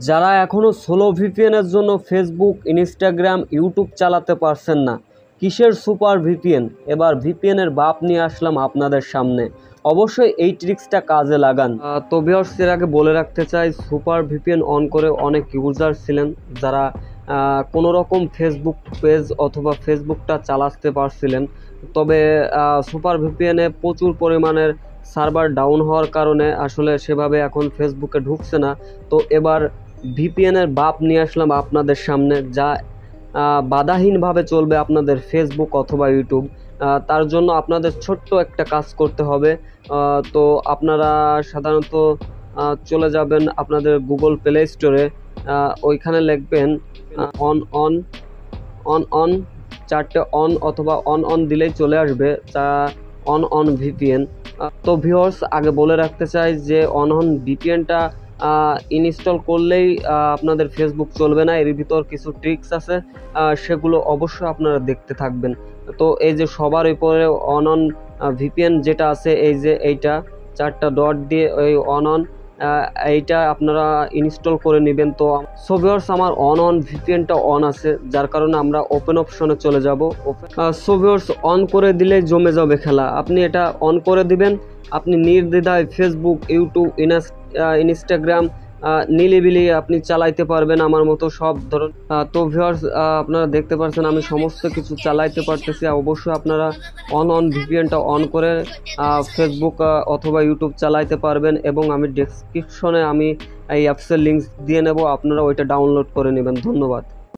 যারা এখনও সোলো ভিপিএনের জন্য ফেসবুক, ইনস্টাগ্রাম, ইউটিউব চালাতে পারছেন না, কিসের সুপার ভিপিএন? এবার ভিপিএনের বাপ নিয়ে আসলাম আপনাদের সামনে। অবশ্যই এই ট্রিক্সটা কাজে লাগান। তো ভিউয়ার্স, এর আগে বলে রাখতে চাই, সুপার ভিপিএন অন করে অনেক ইউজার ছিলেন যারা কোনো রকম ফেসবুক পেজ অথবা ফেসবুকটা চালাতে পারছিলেন। তবে সুপার ভিপিএনে প্রচুর পরিমাণের সার্ভার ডাউন হওয়ার কারণে আসলে সেভাবে এখন ফেসবুকে ঢুকছে না। তো এবার ভিপিএনের বাপ নিয়ে আসলাম আপনাদের সামনে, যা বাধাহীনভাবে চলবে আপনাদের ফেসবুক অথবা ইউটিউব। তার জন্য আপনাদের ছোট্ট একটা কাজ করতে হবে। তো আপনারা সাধারণত চলে যাবেন আপনাদের গুগল প্লে স্টোরে, ওইখানে লিখবেন অন অন অন অন, চারটে অন অথবা অন অন দিলেই চলে আসবে তা অন অন ভিপিএন। তো ভিউয়ার্স, আগে বলে রাখতে চাই যে অন অন ভিপিএনটা ইনস্টল করলেই আপনাদের ফেসবুক চলবে না। এর ভিতর কিছু ট্রিক্স আছে, সেগুলো অবশ্যই আপনারা দেখতে থাকবেন। তো এই যে সবার উপরে অন অন ভিপিএন যেটা আছে, এই যে এইটা চারটা ডট দিয়ে ওই অন অন, এইটা আপনারা ইনস্টল করে নেবেন। তো সো ভিউয়ার্স, আমার অন অন ভিপিএনটা অন আছে, যার কারণে আমরা ওপেন অপশনে চলে যাব। সো ভিউয়ার্স, অন করে দিলে জমে যাবে খেলা। আপনি এটা অন করে দিবেন, আপনি নির্দ্বিধায় ফেসবুক, ইউটিউব, ইনস্টাগ্রাম নিলিবিলি আপনি চালাইতে পারবেন আমার মতো সব ধরুন। তো ভিউয়ার্স, আপনারা দেখতে পাচ্ছেন আমি সমস্ত কিছু চালাইতে পারতেছি। অবশ্যই আপনারা অন অন ভিপিএনটা অন করে ফেসবুক অথবা ইউটিউব চালাইতে পারবেন, এবং আমি ডেসক্রিপশনে আমি এই অ্যাপসের লিঙ্ক দিয়ে নেব, আপনারা ওইটা ডাউনলোড করে নেবেন। ধন্যবাদ।